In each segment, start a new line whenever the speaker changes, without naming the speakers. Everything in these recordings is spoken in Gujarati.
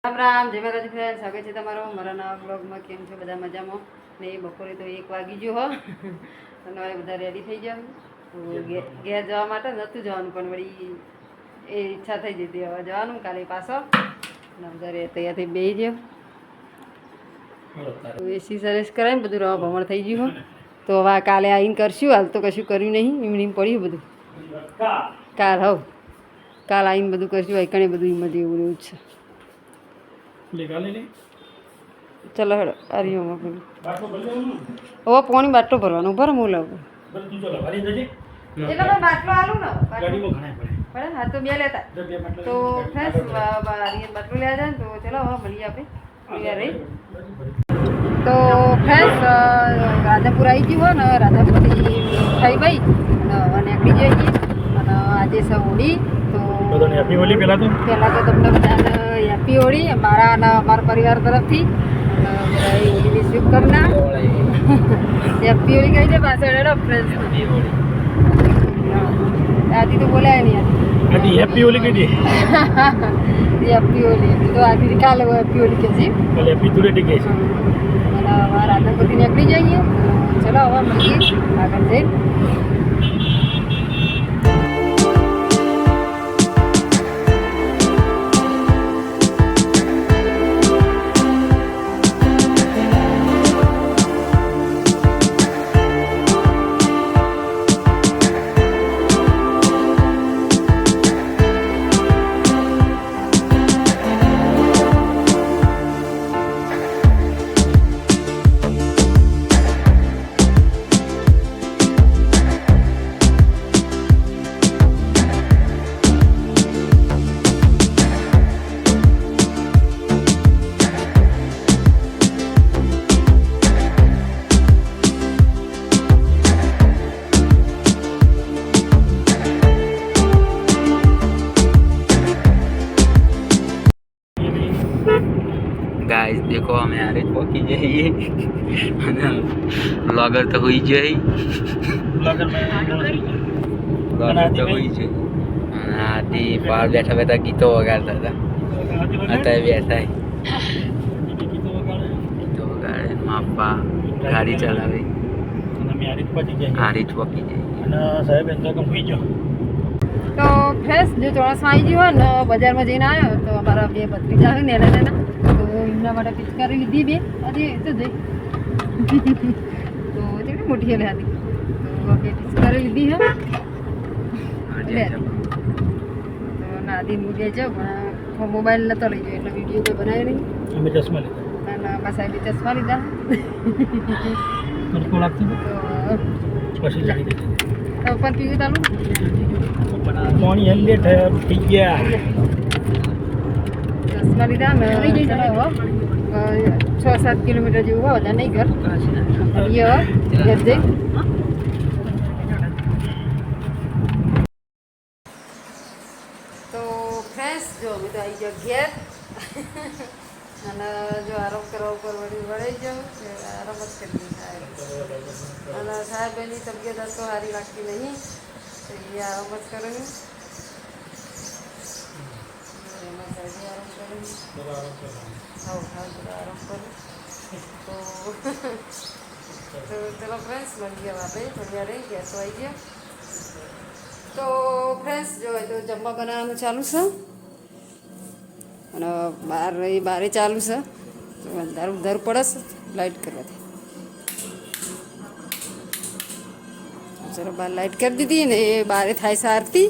રામ રામ જય માતાજી ફ્રેન્ડ, સ્વાગત છે તમારો મારા નવા બ્લોગમાં. કેમ છો બધા? મજામાં ને? બપોરે તો 1 વાગી ગયો હો અને હવે બધા રેડી થઈ ગયા. તો ઘેર જવા માટે નહોતું જવાનું, પણ વળી એ ઈચ્છા થઈ જતી હવે જવાનું. કાલે પાછો ઘરે તૈયાર થઈ બેસી ગયો. એસી સરસ કરાય ને બધું રવા ભમણ થઈ ગયું. તો હવે કાલે આવીને કરશું. હાલ તો કશું કર્યું નહીં, એમની પડ્યું બધું. કાલ આવીને બધું કરશું. એકણે બધું એમાં જેવું એવું જ છે. ચલો હેડો હરિઓમાં પેલું હવે પાણી બાટલો ભરવાનો ભર હું લાવું એટલે બાટલો આલું ને હા તો બે લેતા તો ફ્રેશ બાટલો લેવા જાય ને તો ચલો હવે મળીએ આપણે રહી. તો ફ્રેશ રાધાપુર આવી ગયું હોય ને, રાધાપુરથી થઈ ભાઈ અને હવે નીકળી જઈએ. અને આજે સૌ હોળી તો પહેલાં તો તમને બધાને હેપી હોળી મારા અને અમારા પરિવાર તરફથી. હોળીની શુભકામના. હેપી હોળી કહી દે પાછળ હેડો ફ્રેન્ડ. આથી તો બોલાય નહીં, આથી
હેપી હોલી કહી દે.
હેપી હોળી તો આથી કાલે હેપી હોળી કહે છે,
હેપી ધૂળેટી કહે છે.
અને હવે રાધાપુરથી નીકળી જઈએ. ચલો હવે મળીએ આગળ જઈને.
गाइस देखो हमें आ रहे पहुंची जाइए ब्लॉगर तो हुई जाए ब्लॉगर तो हुई છે આથી બહાર બેઠા બેઠા ગીતો વગાડતા હતા. અત્યારે બેઠા ગીતો વગાડે માપા ગાડી ચલાવે હારી પહોંચી જાય
અને સાહેબ એમ તો હોઈ ગયો.
તો ફ્રેશ જો ચોરસમાં આવી ગયું હોય ને, બજારમાં જઈને આવ્યો તો અમારા બે ભત્રીજા આવે ને એના તો એમના માટે પિચકારી લીધી બે આજે તો જઈ તો કેટલી મોટી હેલે હતી તો બે પિચકારી લીધી હે તો નાદી મૂકે છે પણ મોબાઈલ નતો લઈ ગયો એટલે વિડીયો તો બનાવ્યો નહીં.
અમે ચશ્મા લીધા
અને મારા સાહેબે ચશ્મા લીધા
તડકો લાગતો પછી ચાલી ગઈ
પણ પીવું ચાલુ
પાણી હલ્લે થઈ ગયા.
ચશ્મા લીધા ને 6-7 કિલોમીટર જેવું હોય, બધા નહીં ઘર ઘર જઈ. તો ફ્રેન્ડ્સ જો અમે તો આવી ગયો ઘેર અને જો આરામ કરવા ઉપર વળી જાઉં આરામ જ કરી સાહેબ. અને સાહેબ એની તબિયત તો સારી લાગતી નહીં તો એ આરામ જ કરે ને એમાં સાહેબ આરામ કરે આરામ કરું તો ચલો ફ્રેન્ડ્સ મળી ગયા આપણે થોડી વાર રહી ગયા તો આવી ગયા. તો ફ્રેન્ડ્સ જો તો જમવા બનાવવાનું ચાલુ છે અને બારે ચાલુ છે તો અંધારું ઉધાર પડે છે લાઇટ કરવાથી. ચલો બહાર લાઇટ કરી દીધી ને એ બારે થાય છે આરતી.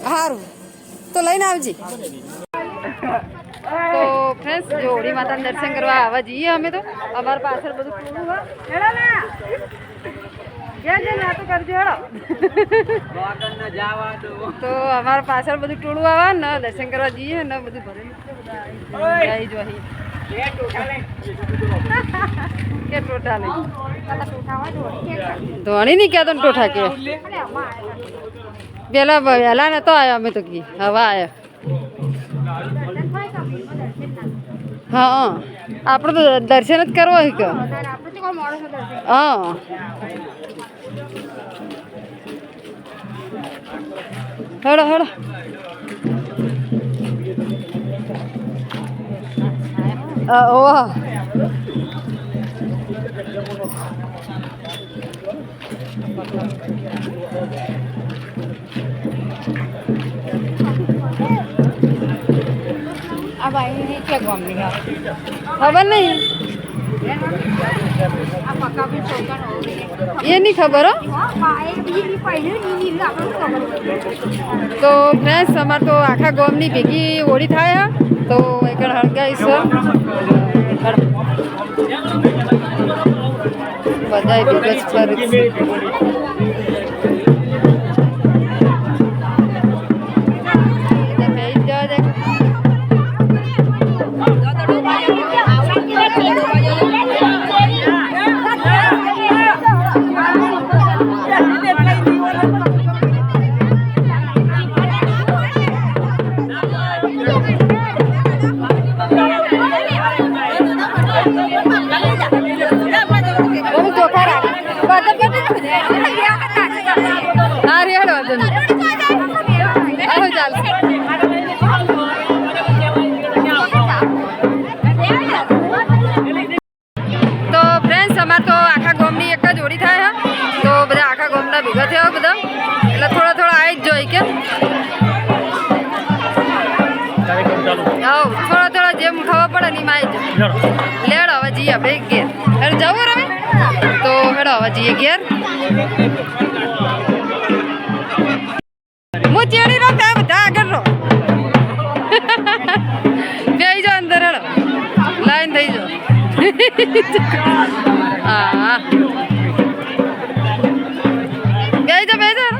સારું તો લઈને આવજે. તો ફ્રેન્ડ્સ જો હોળી માતાના દર્શન કરવા આવવા જઈએ અમે તો. અમારા પાછળ બધું ટોળું હોય તો અમારા પાછળ બધું ટોળું આવે ને દર્શન કરવા જઈએ ને બધું ભરેલું કે ટોટા લઈ ધોણી નહીં કહેતો ને ટોઠા કે પેલા વહેલા નતો આવ્યો અમે તો કી હવા આવ્યા. હા આપણે તો દર્શન જ કરવો હોય કે હા હેડો હેડો ઓહ આ ભાઈ ક્યાં ગામની ખબર નહીં એ નહીં ખબર હો તો ફ્રેન્ડ્સ અમારે તો આખા ગામની ભેગી હોળી થાય તો એક હળગાઈશું બધા ભેગા જ ફરી તો ફ્રેન્ડ્સ અમારે તો આખા ગામની એક જ હોળી થાય તો બધા આખા ગામના ભેગા થયા બધા એટલે થોડા આવી જ જોઈએ કે થોડા જેમ ખબર પડે ને એમાં આવી જાય લેડ હવે જઈએ આપણે ઘેર અરે જવું રમે તો હેડો હવે જઈએ ઘેર હું ચેડી રહો ત્યાં બધા આગળ રહો બે જાઓ અંદર હેડો લાઈન થઈ જાઓ હા બે જાઓ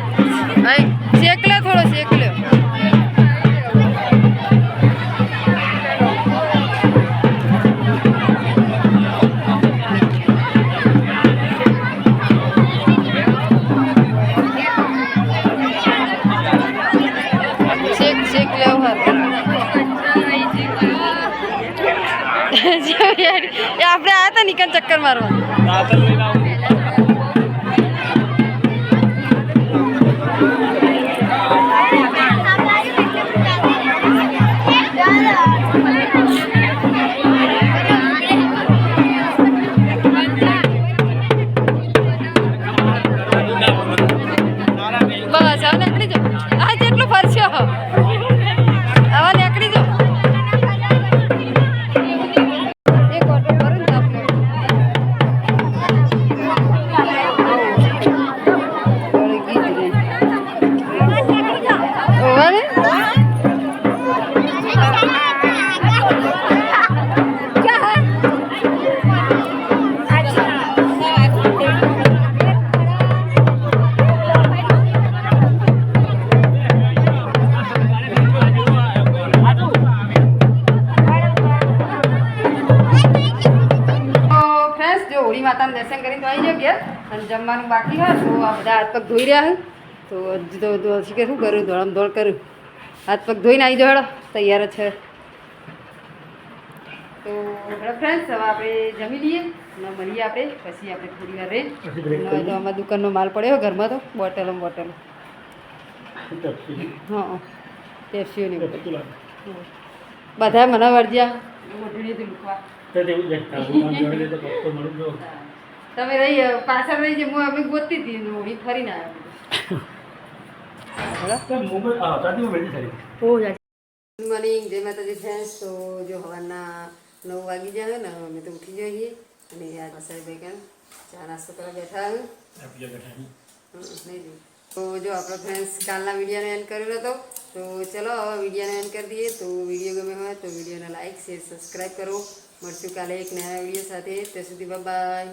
શેક લે થોડો શેક લ્યો આપણે આ હતા નીકળ ચક્કર મારવા બસ હવે નીકળી જાઓ આ જેટલું ફરશો હવે નીકળી જાઓ માતાનું દર્શન કરીને તો આવી જાવ ઘેર અને જમવાનું બાકી હોય તો આ બધા હાથ પગ ધોઈ રહ્યા તો શીખે શું કર્યું દોડમ દોડ કર્યું હાથ પગ ધોઈને આવી જાવ હેડો તૈયાર છે તો હેડો ફ્રેન્ડ્સ હવે આપણે જમી લઈએ અને મળીએ આપણે પછી આપણે થોડી વાર રહી તો અમારા દુકાનનો માલ પડ્યો ઘરમાં તો બોટલો હા પેપ્સીઓ ને બધા મને વળજ્યા મોઢું લૂકવા તમે રહી પાછળ રહી છે હું અમે ગોતતી હતી હોળી ફરીને આવ્યો ગુડ મોર્નિંગ જય માતાજી ફ્રેન્ડ્સ તો જો હવાના 9 વાગી જાય ને અમે તો ઉઠી જઈએ અને યાર સાહેબ ચા નાસ્તો કરવા બેઠા તો જો આપણે ફ્રેન્ડ્સ કાલના વિડીયોને એન્ડ કર્યો હતો તો ચલો હવે વિડીયોને એન્ડ કરી દઈએ તો વિડીયો ગમે હોય તો વિડીયોને લાઈક શેર સબસ્ક્રાઈબ કરો મળશું કાલે એક નવા વિડીયો સાથે ત્યાં સુધી બાય.